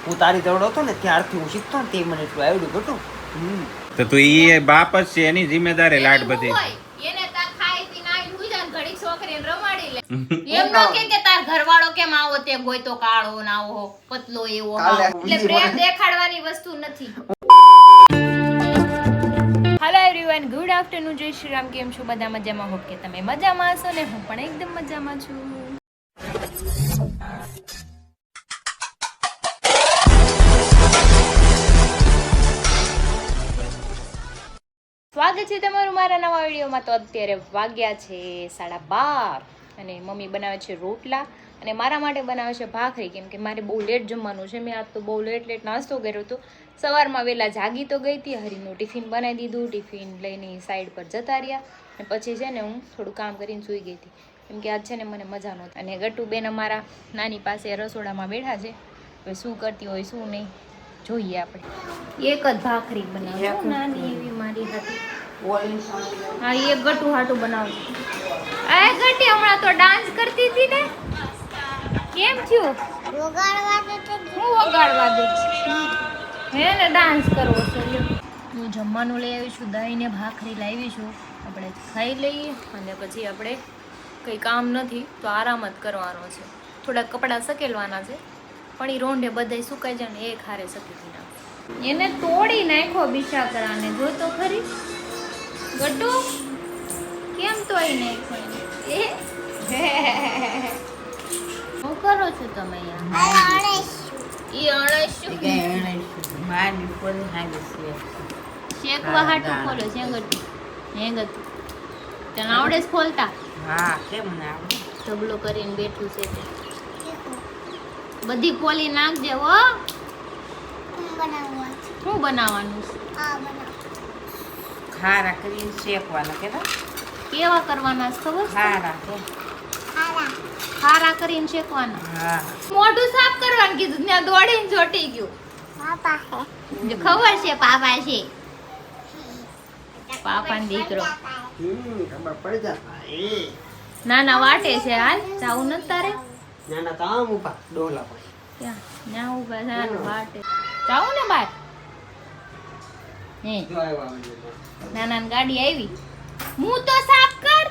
હું તારી દોડ હતો ને ત્યારથી હું શીખતો ને તે મને એટલું આવડ્યું ગટુ. તો તું ઈ બાપ જ છે, એની જિમ્મેદારી લાડ બધી. એને તાર ખાઈ પીને આઈ હુઈ જા ઘડીક છોકરીને રમાડી લે. એમ નો કે તાર ઘરવાળો કેમ આવો તે ગોઈતો કાળો ના આવો પતલો એવો એટલે પ્રેમ દેખાડવાની વસ્તુ નથી. હેલો એવરીવન, ગુડ આફ્ટરનૂન, જય શ્રી રામ. કેમ છો બધા? મજામાં? હોપ કે તમે મજામાં હશો ને હું પણ એકદમ મજામાં છું. સ્વાગત છે તમારું મારા નવા વિડીયોમાં. તો અત્યારે વાગ્યા છે 12:30 અને મમ્મી બનાવે છે રોટલા અને મારા માટે બનાવે છે ભાખરી, કેમ કે મારે બહુ લેટ જમવાનું છે. મેં આજ તો બહુ લેટ નાસ્તો કર્યો હતો. સવારમાં વહેલા જાગી તો ગઈ હતી, હરીનું ટિફિન બનાવી દીધું, ટિફિન લઈને સાઈડ પર જતા રહ્યા અને પછી છે ને હું થોડું કામ કરીને સૂઈ ગઈ હતી, કેમ કે આજ છે ને મને મજા નહોતી. અને ગટુ બેન અમારા નાની પાસે રસોડામાં બેઠા છે, હવે શું કરતી હોય શું નહીં જોઈએ આપણે. એક જ ભાખરી બનાવી નાની એવી મારી હતી. હા, એક ગટુ હાટું બનાવું. આ ગટી હમણાં તો ડાન્સ કરતી હતી ને, કેમ થયું? હું વગાડવા દે હે ને ડાન્સ કરવો છે. હું જમવાનું લઈ આવી છું, દહીં ને ભાખરી લાવી છું. આપણે ખાઈ લઈએ અને પછી આપણે કંઈ કામ નથી તો આરામ જ કરવાનો છે. થોડાક કપડાં સકેલવાના છે, પણ એ રોંઢે બધાય સુકાઈ જાય ને એ ખારે સકેલી નાખો. એને તોડી નાખો બિચારાને, જો તો ખરી ગટુ કેમ તોડી નાખો એને. શું કરો છો તમે? શેકવા હાટું ખોલો છે ગટુ. હે ગટુ તને આવડે છે ખોલતા? હા, કેમ ના આવડે? ઢગલો કરીને બેઠું છે તે. બધી ખોલી નાખજે હો. શું બનાવવાનું છે? ખારા કરીને શેકવાના કેવા કરવાના છે ખબર છે? ખારા કરીને શેકવાના. હા, મોઢું સાફ કરવાનું કીધું, ત્યાં દોડીને ચોટી ગયું. જો ખબર છે પાપા છે, પાપાનો દીકરો. ખબર પડી જાય. નાના વાટે છે. હાલ જાવું નથી તારે? નાના કામ ઉભા ડોલા પર ત્યાં ત્યાં ઉભા છે વાટે. જાવું ને બાર? હે જો આવ્યા નાના ગાડી આવી. હું તો સાફ કર.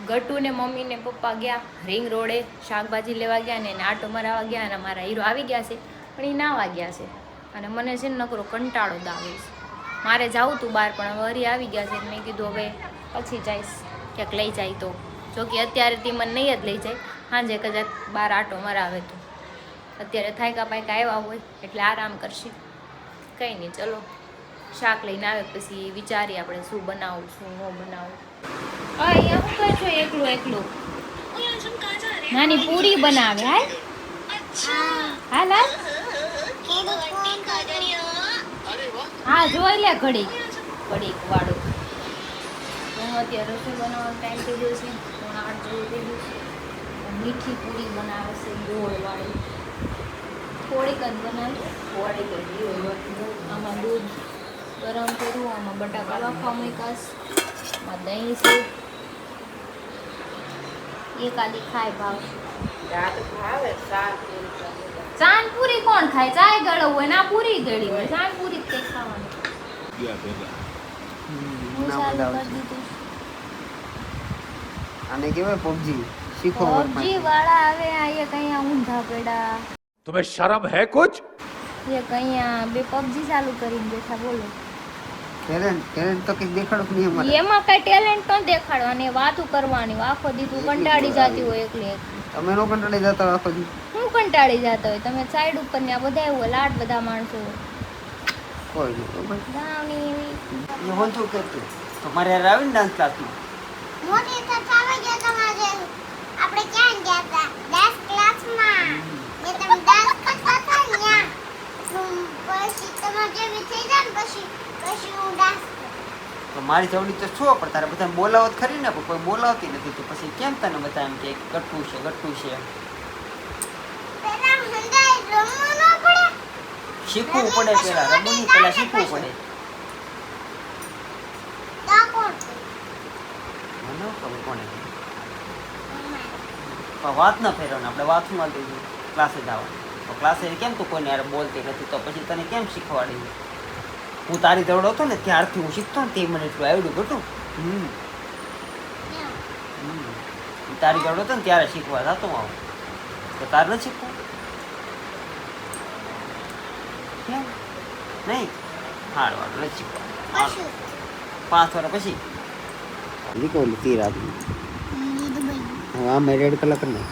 ગટુ ને મમ્મી ને પપ્પા ગયા રિંગ રોડે શાકભાજી લેવા ગયા ને એને આટો મરાવા ગયા અને મારા હીરો આવી ગયા છે, પણ એ નાવા ગયા છે. અને મને છે ને નકરો કંટાળો દાવે છે. મારે જાવું તું બહાર, પણ હવે હરી આવી ગયા છે. મેં કીધું હવે પછી જઈશ, ક્યાંક લઈ જાય તો. જો કે અત્યારે તે મને નહીં જ લઈ જાય, સાંજે કદાચ બહાર આટો મરાવે તો. અત્યારે થાયકા પાયકા આવ્યા હોય એટલે આરામ કરશે. કંઈ નહીં, ચલો શાક લઈને આવે પછી વિચારીએ આપણે શું બનાવું શું ન બનાવું. અહીંયા શું કહે છો એકલું એકલું? નાની પૂરી બનાવે. હાલ હાલ હાલ. હા જોઈ લે ઘડીક વાળું. હું અત્યારે રસોઈ બનાવવાનો ટાઈમ થઈ ગયો છે, 8 જેવું થઈ ગયું છે. મીઠી પૂરી બનાવે છે ગોળવાળી. થોડીક જ બનાવી, થોડીક જ ગોળ. આમાં દૂધ ગરમ કર્યું, આમાં બટાકા બાફવા મૂક્યા, આમાં દહીં છે. એક આદી ખાય ભાવ ચાંદ પૂરી કોણ ખાય? ચાય ગળવું હોય ના પૂરી ગળી હોય, ચાંદ પૂરી જ ખાવાની. હું ચાલુ કરી દીધું. આને કહેવાય પબજી. શીખો પબજી વાળા આવે આ એક અહીંયા ઊંધા પેડા. तुम्हें शर्म है कुछ? એક અહીંયા બે પબજી ચાલુ કરીને બેઠા. બોલો ટેલેન્ટ તો કંઈક દેખાડો નહીં અમારે. એમાં કઈ ટેલેન્ટ ન દેખાડવાની, વાતો કરવાની. આખો દી તું કંટાળી જતી હોય એકલી એકલી. તમે નો કંટાળી જતા આખો દી? હું કંટાળી જતા હોય? તમે સાઈડ ઉપર ને આ બધા હોય લાડ બધા માણસો કોઈ નહીં બરાબર. ગામની એવી. એ હું શું કરતું તમારે યાર આવીને ડાન્સ ક્લાસમાં મોટી થતા ગયા તમારે. આપણે ક્યાં ગયા હતા? ડાન્સ ક્લાસમાં. મેં તમે ડાન્સ કરતા હતા ને ત્યાં. પછી તમારે જેવી થઈ જાય ને પછી હું ડાન્સ કરું. તો મારી જવડી તો છો, પણ તારે બધાને બોલાવત ખરી ને, પણ કોઈ બોલાવતી નથી. તો પછી કેમ તને બધા એમ કે ગટું છે ગટું છે? પેલા હંધાઈ રમવું ન પડે? શીખવું પડે, પેલા રમૂની પેલા શીખવું પડે. તો કોણ? મને ખબર કોને પણ વાત ન ફેરવને, આપણે વાતમાં દઈશું ક્લાસે જવા. તો ક્લાસે કેમ તું કોઈને યાર બોલતી નથી તો પછી તને કેમ શીખવાડી? હું તારી દોડો હતો ને ત્યારથી હું શીખતો ને તે મને એટલું આવડ્યું ઘટું. તારી દોડો હતો ને ત્યારે શીખવા થતો આવું તો તારે નથી શીખવું કેમ નહીં? હાડ વાળ નથી શીખવા. કશું 5 વર્ષ પછી લીકોલી તીર આપી લીધું ભાઈ હવે આમાં રેડ કલર કરી નાખ.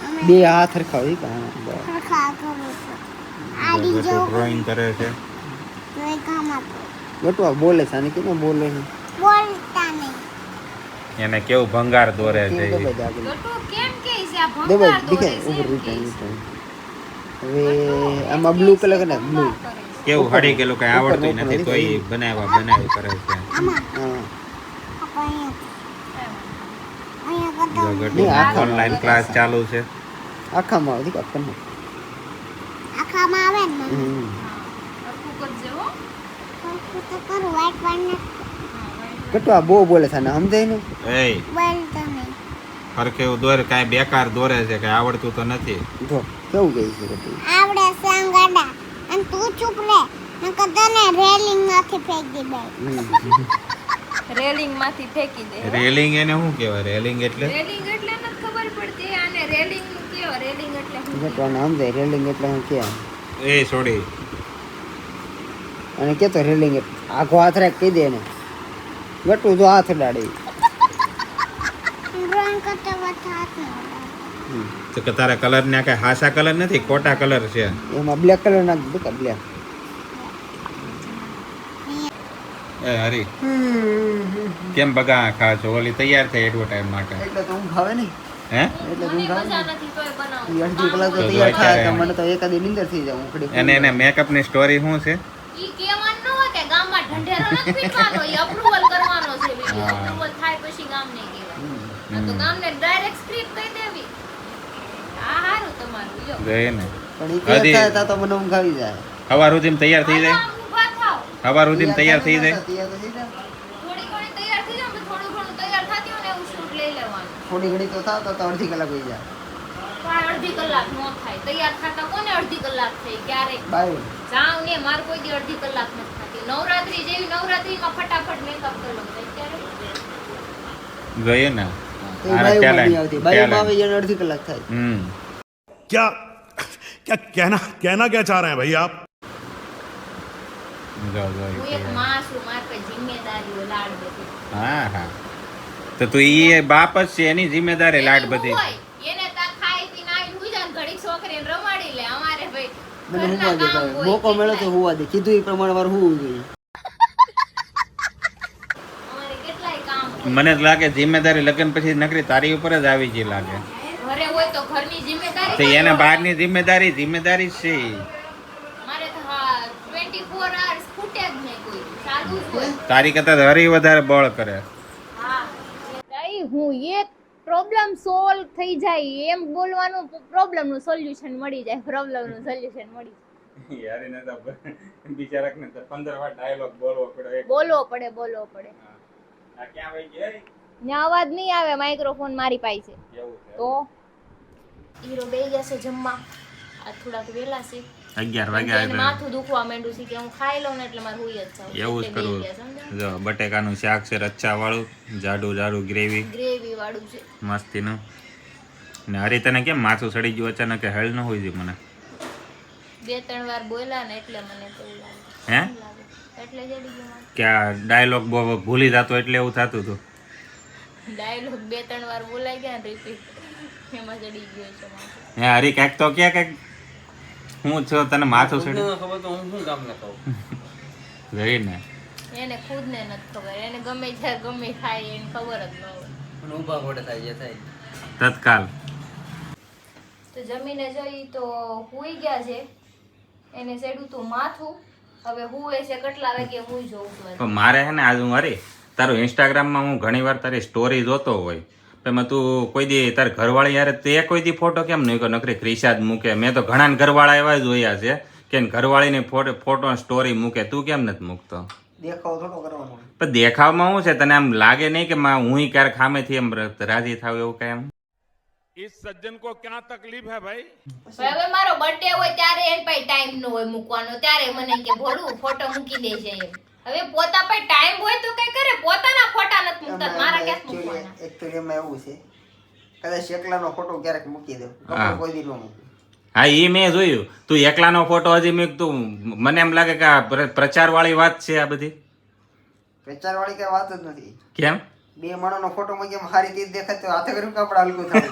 અમે બે હાથ હરખાવી ખા કરું છું આડી જેવું ડ્રોઈંગ કરે છે. તો એ કામ આપો ગટવા બોલે છે આને કેમ બોલે છે? બોલતા નહીં એને કેવું ભંગાર દોરે છે ઈ. ગટુ કેમ કે છે આ ભંગાર દબાઈ દોરે દીકે છે ઉપર એમ કે રીટા છે. હવે આમાં બ્લુ કલર કરે બ્લુ. કેવું હડી ગયેલું કઈ આવડતું નથી તો એ બનાવી કરે છે. આમાં હા આપણે અહીંયા કરતા નહીં, આખા ઓનલાઈન ક્લાસ ચાલુ છે. આખામાં આવતી કાપને. આખામાં આવે ને હમ હરખું કરજે હો. હરખું તો કરું વાઈટ વાળને ગટવા બહુ બોલે છે ને સમજાય ને. એય બોલતો નહીં હરખે એવું દોરે કાંઈ બેકાર દોરે છે કઈ આવડતું તો નથી. જો કેવું કહે છે ગટુ. આવડે સંગાડા અને તું ચૂપ રે નકર તને રેલિંગ માંથી ફેંકી દે રેલિંગ માંથી ફેંકી દે. રેલિંગ એને શું કહેવાય? રેલિંગ એટલે રેલિંગ એટલે નથી ખબર પડતી આને રેલિંગ નું કયો રેલિંગ એટલે શું? ગટવાને સમજાય રેલિંગ એટલે હું કે એ છોડી અને કેતો રેલિંગ એટલે આખો હાથ રાખ કહી દે એને. ગટુ જો હાથ અડાડે. ડ્રોઈંગ કરતા વખત હાથ ન અડાડે. તો કે તારા કલર ને કઈ હાસા કલર નથી, ખોટા કલર છે. એમાં બ્લેક કલર નાખ દે બ્લેક. એ હરી કેમ બગા ખા છો? ઓલી તૈયાર થઈ એડવર્ટાઈઝ માટે. એટલે તો હું ખાવે નહીં. હે એટલે તો મને હું ખાવે મજા નહીં. નથી તોય બનાવું. ઈ અડધી કલાક તો તો તૈયાર થાય તો અત્યારે મને તો એકાદી નીંદર થઈ જાય. હું ઘડી એને મેકઅપ ની સ્ટોરી શું છે? ઈ કેવાનું ન હોય કે ગામમાં ઢંઢેરો નથી પીટવાનો, ઈ અપ્રુવલ કરવાનો છે વિડિયો. હા. અપ્રુવલ થાય પછી ગામને કહેવાય. આ તો ગામને ડાયરેક્ટ સ્ક્રિપ્ટ કહી દેવી. આ હારું તમારું લ્યો. ગઈ ને પણ ઈ તૈયાર હજી- થાય તો તો મને ઊંઘ આવી જાય. સવાર સુધી તૈયાર થઈ જાય. હાલો, ઊભા થાવ. સવાર સુધી તૈયાર થઈ જાય. તૈયાર તો થઈ જાય. થોડી ઘણી તૈયાર થઈ જાવ તો થોડું ઘણું તૈયાર થાતી હોય ને એવું શૂટ લઈ લેવાનું. થોડી ઘણી તો થાવ તો અડધી કલાક થઈ જાય. પણ અડધી કલાક નો થાય. તૈયાર થાતા કોને અડધી કલાક થઈ ક્યારેક બાય જાવ ને માર કોઈ દી અડધી કલાક નથી થતી. નવરાત્રી જેવી નવરાત્રીમાં ફટાફટ મેકઅપ કરી લો. અત્યારે ગઈ ને તો બાયું નહીં આવતી. બાયું આવે એને અડધી કલાક થાય. क्या क्या कहना क्या चाह रहे हैं भाई आप? હું એક માં છું, માર પર જિમ્મેદારીઓ લાડ બધી. હા હા તો તું ઈ બાપ જ છે, એની જિમ્મેદારી લાડ એની બધી. હું હોય, એને તા ખાઈ પીને આવીને હુઈ જાય ને ઘડીક છોકરીને રમાડી લે. અમારે ભાઈ મને ઘરના હુવા દે કામ ભાઈ. હોય મોકો મળે તો કેટલાય. હુવા દે. કીધું એ પ્રમાણે વાર હોવું જોઈએ. અમારે કેટલાય કામ હોય. મને જ લાગે જિમ્મેદારી લગ્ન પછી નકરી તારી ઉપર જ આવી ગઈ લાગે. ઘરે હોય તો ઘરની જિમ્મેદારી તો હોય. એને બહારની જિમ્મેદારી જ છે. મારે તો હા 24 hours ખૂટે જ નહીં કોઈ. ચાલુ જ હોય. તારી કરતા તો હરી વધારે બળ કરે. હા. હું એક પ્રોબ્લેમ સોલ્વ થઈ જાય એમ બોલવાનું, પ્રોબ્લેમ નું સોલ્યુશન મળી જાય. પ્રોબ્લેમ નું સોલ્યુશન મળી જાય. યારીને તો બિચારાકને તો 15 વાર ડાયલોગ બોલવો પડે. બોલવો પડે. આ ક્યાં વઈ ગઈ? ત્યાં અવાજ નહીં આવે, માઇક્રોફોન મારી પાસે છે. એવું છે. તો હીરો બે ગયા છે જમવા. આ થોડાક વેલા છે. 11 એને વાગ્યા. માથું દુખવા માંડ્યું છે કે હું ખાઈ લઉં ને એટલે મારે હુઈ જ જાવ. એવું જ કરવું. જો બટેકાનું શાક છે રચ્ચા વાળું, જાડું ગ્રેવી ગ્રેવી વાળું છે. મસ્તીનું. ને હરી તને કેમ માથું સડી ગયું અચાનક? હેલ ન હોય છે મને. 2-3 વાર બોલ્યા ને એટલે મને તો એવું લાગે. હે એટલે જડી ગયું માથું. કે આ ડાયલોગ ભૂલી જતો એટલે એવું થતું હતું. ડાયલોગ 2-3 વાર બોલાઈ ગયા ને રિપીટ એમાં જડી ગયો છે માથું. હે હરી ક્યાંક તો ક્યાંક હું છો તને માથું સડી ખબર તો હું શું કામ ન કહું. રહી ને એને ખુદને નથી ખબર. એને ગમે ત્યારે ગમે ખાય એને ખબર જ ન હોય. પણ ઊભા પડે થાય જે થાય. તત્કાલ. તો જમીને જઈ તો હુઈ ગયા છે. એને સેડું તું માથું. હવે હુએ છે કેટલા વાગે હુઈ જોઉં છું. પણ મારે હે ને આજ હું હરી તારું ઇન્સ્ટાગ્રામમાં હું ઘણી વાર તારી સ્ટોરી જોતો હોય એમાં તું કોઈ દી તારી ઘરવાળી યાર તે કોઈ દી ફોટો કેમ નહીં નકરી ક્રિશા જ મૂકે? મેં તો ઘણા ઘરવાળા એવા જોયા છે કે ઘરવાળીની ફોટો સ્ટોરી મૂકે, તું કેમ નથી મૂકતો? દેખાવ થોડો કરવાનો. પણ દેખાવમાં શું છે? તને આમ લાગે નહીં કે હું ક્યારેક ખામેથી એમ રાજી થાવ એવું કઈ એમ? इस सज्जन को क्या तकलीफ है भाई? પણ હવે મારો બર્થડે હોય ત્યારે એન પાસે ટાઈમ ન હોય મૂકવાનો, ત્યારે મને કે ભોળું ફોટો મૂકી દેજે એમ. હવે પોતા પાસે ટાઈમ હોય તો કઈ કરે, પોતાના ફોટા નથી મૂકતા, મારા ક્યાં મૂકવાના? એકચ્યુઅલી એમાં એવું છે, કદાચ એકલાનો ફોટો ક્યારેક મૂકી દઉં, હા. કોઈ દી ન મૂકું. હા ઈ મેં જોયું, તું એકલાનો ફોટો હજી મેં તું મને એમ લાગે કે આ પ્રચાર વાળી વાત છે આ બધી. પ્રચાર વાળી કઈ વાત જ નથી. કેમ? બે માણસનો ફોટો મૂકી એમ હારી રીતે દેખાય તો હાથે કર્યું કપડા હલકું થાય.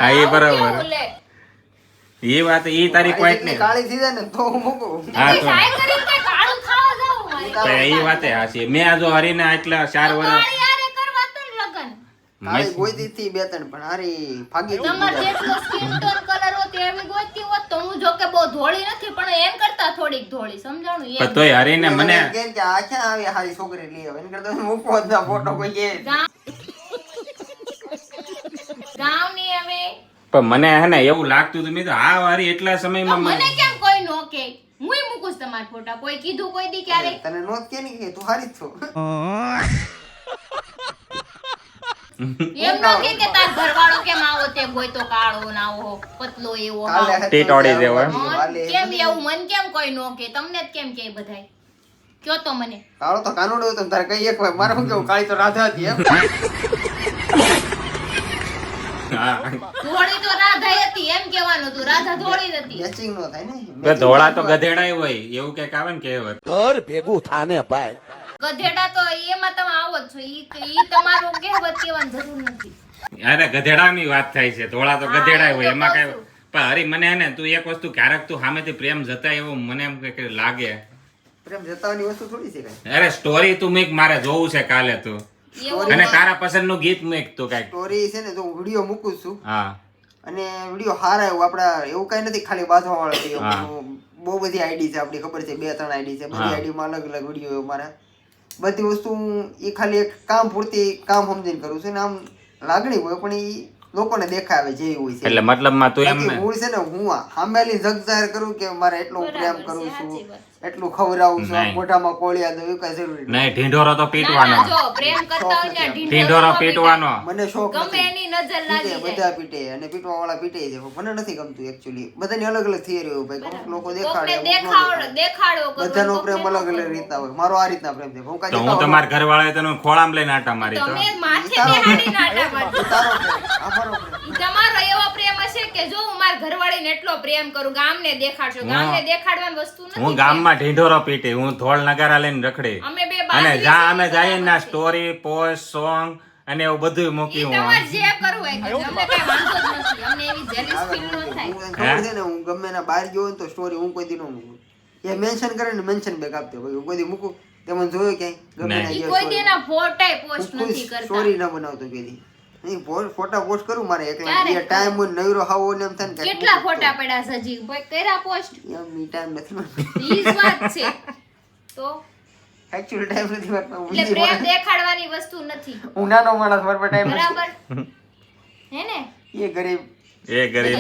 હા એ બરાબર. કેવું લે? એ વાત ઈ તારી મારી પોઈન્ટ જેટલી ને. કાળી થઈ જાય ને તો હું મૂકું. હા તમે તો ટ્રાય કરીને કઈ કાળું ખાવા જાવ મારી. ઈ વાતે હાચી. મેં આ જો હરીને આટલા 4 વર્ષ કાળી હારે કરવા તો ને લગન. કાળી ગોતી હતી બે ત્રણ પણ હારી ભાગી ગઈ. તમાર જેટલો સ્કિન ટોન કલર હોત એવી ગોતી હોત તો હું જો કે બહુ ધોળી નથી પણ એમ કરતા થોડીક ધોળી, સમજાણું પણ એમ. તોય હરીને મને કેમ કે આ ક્યાં આવી હારી છોકરી લઈ આવે, એને કરતા મૂકવો જ ના ફોટો કોઈ કે. ગામની હવે પણ મને હે ને એવું લાગતું હતું, મેં તો આ વારી એટલા તો સમયમાં મને કેમ કોઈ નો કે હુંય મૂકું છું તમારા ફોટા, કોઈ કીધું કોઈ દી ક્યારે? તને નોત કે નહીં કે તું હારી જ છો. એમ નો કે તાર ઘરવાળો કેમ આવો તે ગોય તો કાળો ના આવો પતલો એવો કાલે આવો. હતો ટીટોડી જેવો એમ. વાલે. કેમ એવું મન કેમ કોઈ નો કે? તમને જ કેમ કે બધાય કયો તો મને. કાળો તો કાનુડો હતો ને તારે કઈ એક વાર મારે શું કેવું, કાળી તો રાધા હતી એમ. હા ધોળી તો રાધા હતી એમ કહેવાનું હતું, રાધા ધોળી જ હતી. મેચિંગ નો થાય ને. તો ધોળા તો ગધેડાય હોય એવું કઈક આવે ને કહેવત. ગધેડા તો એમાં તમે આવો જ છો, ઈ તમારું કહેવત કહેવાની જરૂર નથી. અરે ગધેડાની વાત થાય છે, ધોળા તો હા, ગધેડાય એ હોય તો એમાં કહું કઈ. છું. પણ હરી મને હે ને તું એક વસ્તુ ક્યારેક તું સામેથી પ્રેમ જતાય એવું મને એમ કે લાગે. પ્રેમ જતાવાની વસ્તુ થોડી છે કઈ. અરે સ્ટોરી તું મેક મારે જોવું છે કાલે તું, એવું અને તારા પસંદનું ગીત મેક તું કઈક. સ્ટોરી છે ને તો હું વિડીયો મૂકું છું હા અને વિડીયો હારા એવું આપડા એવું કઈ નથી ખાલી બાંધવા વાળા વિડીયો. હા. બહુ બધી આઈડી છે આપણી, ખબર છે 2-3 આઈડી છે, બધી હા. આઈડીમાં અલગ અલગ વિડીયો મારા. બધી વસ્તુ હું એ ખાલી એક કામ પૂરતી કામ સમજીને કરું છું ને આમ લાગણી હોય પણ એ લોકોને દેખાવે જેવી હોય છે. એટલે મતલબમાં તું એમ બાકી મૂળ છે ને હું સામેલી જગ જાહેર કરું કે મારે એટલો બરાબર પ્રેમ છે, કરું સાચી છું, વાત. એટલું ખવડાવું છું, નહીં. મોઢામાં કોળિયા દઉં એવું કઈ જરૂરી નથી. નહીં ઢીંઢોરો તો ના, પીટવાનો, ના, જો પ્રેમ કરતા હોય ત્યાં ઢીંઢોરો પીટવાનો. મને શોખ ગમે નથી. એની નજર લાગી પીટે, જાય. બધા પીટે અને પીટવા વાળા પીટે છે પણ મને નથી ગમતું એકચ્યુઅલી. બધાની અલગ અલગ થિયરી હોય ભાઈ. અમુક લોકો કોકને દેખાડે, અમુક ન દેખાડો દેખાડે. દેખાડો કરવો, બધાનો કોકને પ્રેમ ન અલગ અલગ કરવો. રીતના હોય. મારો આ રીતના પ્રેમ છે. હું કાંઈ તો હું દેખાડો તમારા ઘરવાળાએ તને ખોળામાં લઈને આટા મારી તો તમે માથે તારો બેહાડી નાટા મારજો. તારો પ્રેમ, આ મારો પ્રેમ. ઈ તમારો એવો પ્રેમ હશે કે જો હું મારા ઘરવાળીને એટલો પ્રેમ કરું, ગામને દેખાડશો. ગામને દેખાડવાની વસ્તુ નથી. હું ગામમાં ઢીંઢોરો પીટી, હું ધોળ નગારા લઈને રખડી, અમે બે અને બાજરી જ્યાં અમે છીએ, જઈએ ને બરાબર છે. સ્ટોરી પોસ્ટ સોંગ અને એવું બધું મૂકી ઈ હું તમારે જે કરવું હોય કરજો. અમને કઈ વાંધો જ નથી. અમને એવી jealous આવે feel ન હું થાય. એને ખબર છે ને હું ગમે એના બહાર ગયો હોય ને તો સ્ટોરી હું કોઈ દી ન મૂકું. એ મેન્શન કરે ને મેન્શન બેક આપતો ભાઈ હું કોઈ દી મૂકું તે મને જોયું ક્યાંય ગમે નહીં. એના ઈ ગયો કોઈ story. દી એના ફોટાય પોસ્ટ હું કોઈ નથી કરતા. સ્ટોરી ન બનાવતો કોઈ દી. નહીં ફોટા પોસ્ટ કરું મારે એકલા. ક્યારેક એ ટાઈમ હોય નવરો હાવો ને એમ થાય ને કાંઈક કેટલા મૂકું ફોટા પડ્યા છે હજી? ભાઈ કર્યા પોસ્ટ? તો. એમ ઈ ટાઈમ નથી મારો. ઈ જ વાત છે. તો Actual ટાઈમ નથી મારો. હું એટલે busy પ્રેમ માણસ. દેખાડવાની વસ્તુ નથી, હું નાનો માણસ મારા પાસે ટાઈમ બરાબર હે ને? એ ગરીબ એ ગરીબ